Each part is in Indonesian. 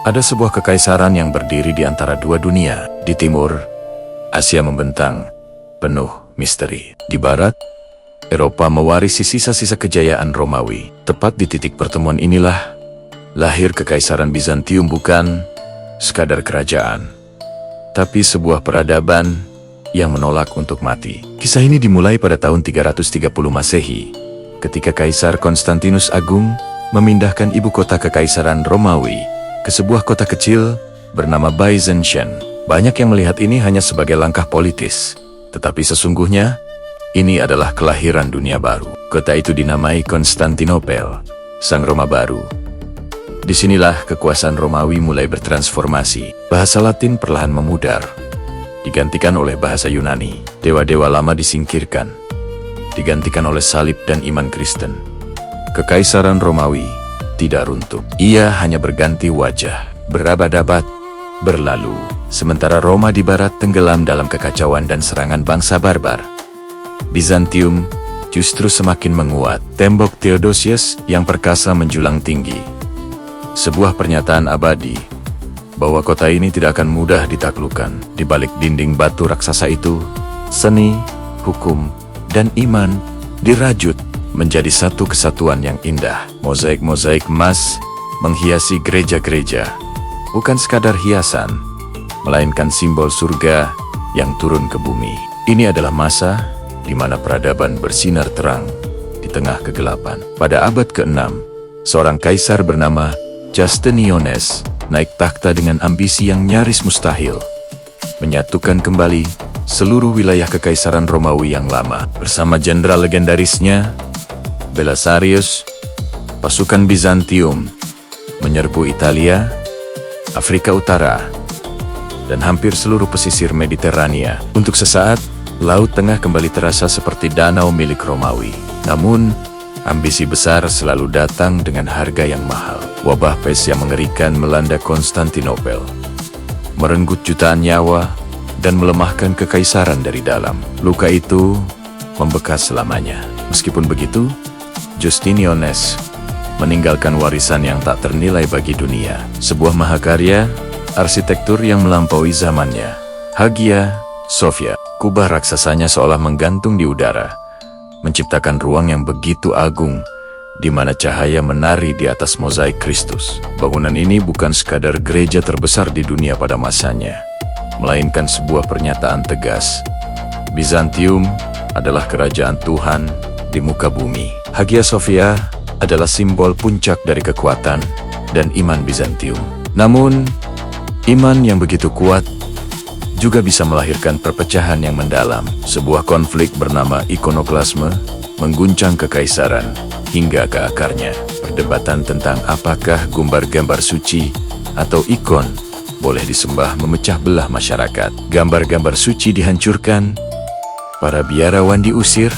Ada sebuah kekaisaran yang berdiri di antara dua dunia. Di timur, Asia membentang, penuh misteri. Di barat, Eropa mewarisi sisa-sisa kejayaan Romawi. Tepat di titik pertemuan inilah, lahir Kekaisaran Bizantium, bukan sekadar kerajaan, tapi sebuah peradaban yang menolak untuk mati. Kisah ini dimulai pada tahun 330 Masehi, ketika Kaisar Konstantinus Agung memindahkan ibu kota Kekaisaran Romawi ke sebuah kota kecil bernama Byzantium. Banyak yang melihat ini hanya sebagai langkah politis, tetapi sesungguhnya ini adalah kelahiran dunia baru. Kota itu dinamai Konstantinopel, Sang Roma Baru. Disinilah kekuasaan Romawi mulai bertransformasi. Bahasa Latin perlahan memudar, digantikan oleh bahasa Yunani. Dewa-dewa lama disingkirkan, digantikan oleh salib dan iman Kristen. Kekaisaran Romawi tidak runtuh. Ia hanya berganti wajah, berabad-abad berlalu. Sementara Roma di barat tenggelam dalam kekacauan dan serangan bangsa barbar, Bizantium justru semakin menguat. Tembok Theodosius yang perkasa menjulang tinggi. Sebuah pernyataan abadi bahwa kota ini tidak akan mudah ditaklukkan. Di balik dinding batu raksasa itu, seni, hukum, dan iman dirajut menjadi satu kesatuan yang indah. Mozaik-mozaik emas menghiasi gereja-gereja, bukan sekadar hiasan, melainkan simbol surga yang turun ke bumi. Ini adalah masa di mana peradaban bersinar terang di tengah kegelapan. Pada abad ke-6, seorang kaisar bernama Justinianus naik takhta dengan ambisi yang nyaris mustahil, menyatukan kembali seluruh wilayah Kekaisaran Romawi yang lama. Bersama jenderal legendarisnya Belisarius, pasukan Bizantium menyerbu Italia, Afrika Utara, dan hampir seluruh pesisir Mediterania. Untuk sesaat, Laut Tengah kembali terasa seperti danau milik Romawi. Namun, ambisi besar selalu datang dengan harga yang mahal. Wabah pes yang mengerikan melanda Konstantinopel, merenggut jutaan nyawa dan melemahkan kekaisaran dari dalam. Luka itu membekas selamanya. Meskipun begitu, Justinianus meninggalkan warisan yang tak ternilai bagi dunia. Sebuah mahakarya arsitektur yang melampaui zamannya. Hagia Sophia, kubah raksasanya seolah menggantung di udara, menciptakan ruang yang begitu agung di mana cahaya menari di atas mozaik Kristus. Bangunan ini bukan sekadar gereja terbesar di dunia pada masanya, melainkan sebuah pernyataan tegas. Bizantium adalah kerajaan Tuhan di muka bumi. Hagia Sophia adalah simbol puncak dari kekuatan dan iman Bizantium. Namun, iman yang begitu kuat juga bisa melahirkan perpecahan yang mendalam. Sebuah konflik bernama ikonoklasme mengguncang kekaisaran hingga ke akarnya. Perdebatan tentang apakah gambar-gambar suci atau ikon boleh disembah memecah belah masyarakat. Gambar-gambar suci dihancurkan, para biarawan diusir,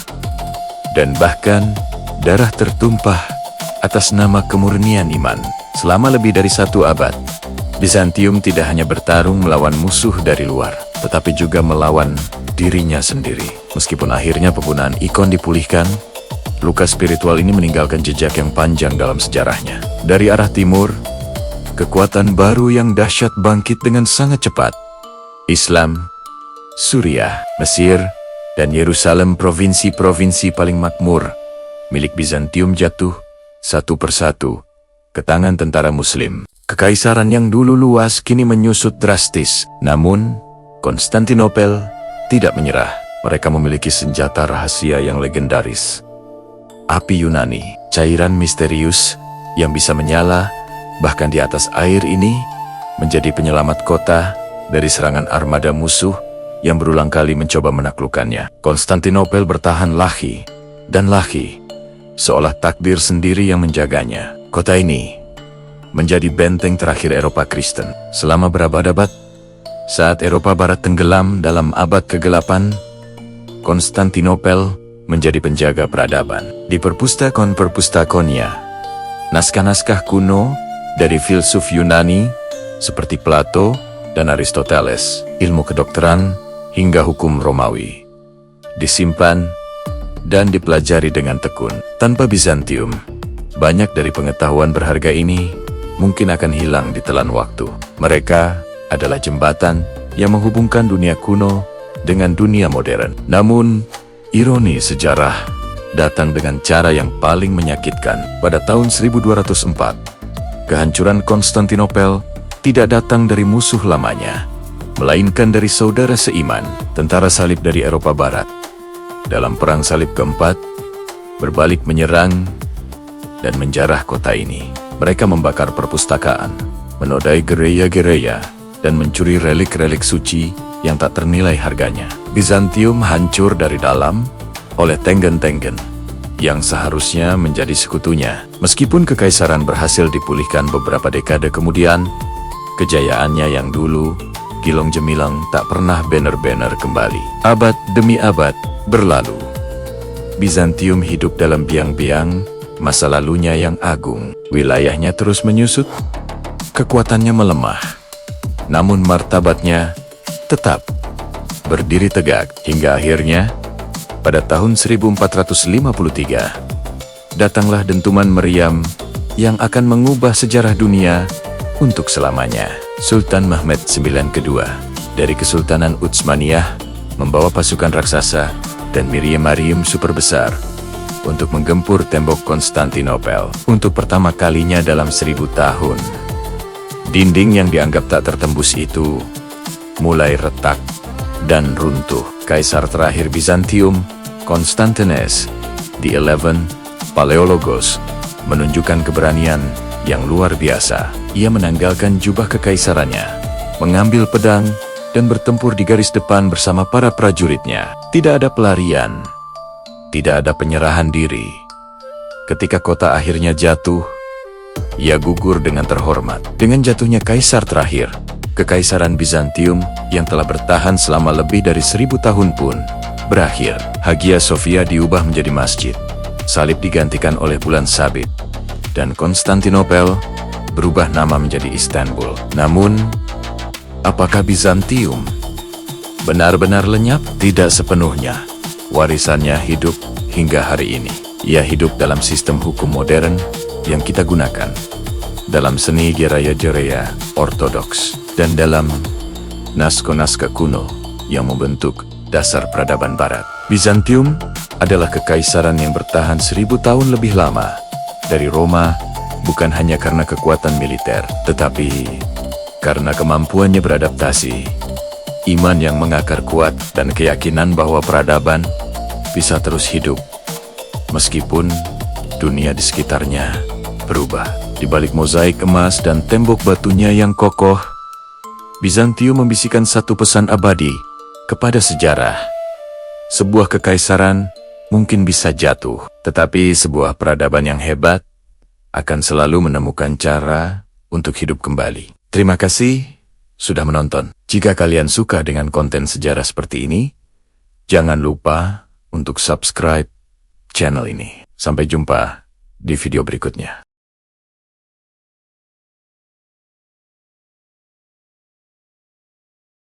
dan bahkan darah tertumpah atas nama kemurnian iman. Selama lebih dari 1 abad, Bizantium tidak hanya bertarung melawan musuh dari luar, tetapi juga melawan dirinya sendiri. Meskipun akhirnya penggunaan ikon dipulihkan, luka spiritual ini meninggalkan jejak yang panjang dalam sejarahnya. Dari arah timur, kekuatan baru yang dahsyat bangkit dengan sangat cepat. Islam, Suriah, Mesir, dan Yerusalem, provinsi-provinsi paling makmur milik Bizantium, jatuh satu persatu ke tangan tentara Muslim. Kekaisaran yang dulu luas kini menyusut drastis. Namun, Konstantinopel tidak menyerah. Mereka memiliki senjata rahasia yang legendaris. Api Yunani, cairan misterius yang bisa menyala bahkan di atas air ini, menjadi penyelamat kota dari serangan armada musuh yang berulang kali mencoba menaklukkannya. Konstantinopel bertahan lagi dan lagi, seolah takdir sendiri yang menjaganya. Kota ini menjadi benteng terakhir Eropa Kristen. Selama berabad-abad, saat Eropa Barat tenggelam dalam abad kegelapan, Konstantinopel menjadi penjaga peradaban. Di perpustakaan-perpustakaannya, naskah-naskah kuno dari filsuf Yunani seperti Plato dan Aristoteles, ilmu kedokteran hingga hukum Romawi disimpan dan dipelajari dengan tekun. Tanpa Bizantium, banyak dari pengetahuan berharga ini mungkin akan hilang ditelan waktu. Mereka adalah jembatan yang menghubungkan dunia kuno dengan dunia modern. Namun, ironi sejarah datang dengan cara yang paling menyakitkan. Pada tahun 1204, kehancuran Konstantinopel tidak datang dari musuh lamanya, melainkan dari saudara seiman, tentara salib dari Eropa Barat. Dalam Perang Salib keempat, berbalik menyerang dan menjarah kota ini. Mereka membakar perpustakaan, menodai gereja-gereja, dan mencuri relik-relik suci yang tak ternilai harganya. Bizantium hancur dari dalam oleh Tengen-Tengen yang seharusnya menjadi sekutunya. Meskipun kekaisaran berhasil dipulihkan beberapa dekade kemudian, kejayaannya yang dulu kilong gemilang tak pernah benar-benar kembali. Abad demi abad berlalu. Bizantium hidup dalam biang-biang masa lalunya yang agung. Wilayahnya terus menyusut, kekuatannya melemah. Namun martabatnya tetap berdiri tegak hingga akhirnya pada tahun 1453 datanglah dentuman meriam yang akan mengubah sejarah dunia untuk selamanya. Sultan Mehmed IX kedua dari Kesultanan Utsmaniyah membawa pasukan raksasa dan meriam-meriam super besar untuk menggempur tembok Konstantinopel. Untuk pertama kalinya dalam 1000 tahun, dinding yang dianggap tak tertembus itu mulai retak dan runtuh. Kaisar terakhir Bizantium, Konstantinos the 11th Paleologos, menunjukkan keberanian yang luar biasa. Ia menanggalkan jubah kekaisarannya, mengambil pedang, dan bertempur di garis depan bersama para prajuritnya. Tidak ada pelarian, tidak ada penyerahan diri. Ketika kota akhirnya jatuh, ia gugur dengan terhormat. Dengan jatuhnya kaisar terakhir, kekaisaran Bizantium yang telah bertahan selama lebih dari 1000 tahun pun berakhir. Hagia Sophia diubah menjadi masjid, salib digantikan oleh bulan sabit, dan Konstantinopel berubah nama menjadi Istanbul. Namun, apakah Bizantium benar-benar lenyap? Tidak sepenuhnya. Warisannya hidup hingga hari ini. Ia hidup dalam sistem hukum modern yang kita gunakan, dalam seni gereja-gereja ortodoks, dan dalam naskah-naskah kuno yang membentuk dasar peradaban barat. Bizantium adalah kekaisaran yang bertahan 1000 tahun lebih lama dari Roma, bukan hanya karena kekuatan militer, tetapi karena kemampuannya beradaptasi, iman yang mengakar kuat, dan keyakinan bahwa peradaban bisa terus hidup meskipun dunia di sekitarnya berubah. Di balik mozaik emas dan tembok batunya yang kokoh, Bizantium membisikkan satu pesan abadi kepada sejarah. Sebuah kekaisaran mungkin bisa jatuh, tetapi sebuah peradaban yang hebat akan selalu menemukan cara untuk hidup kembali. Terima kasih sudah menonton. Jika kalian suka dengan konten sejarah seperti ini, jangan lupa untuk subscribe channel ini. Sampai jumpa di video berikutnya.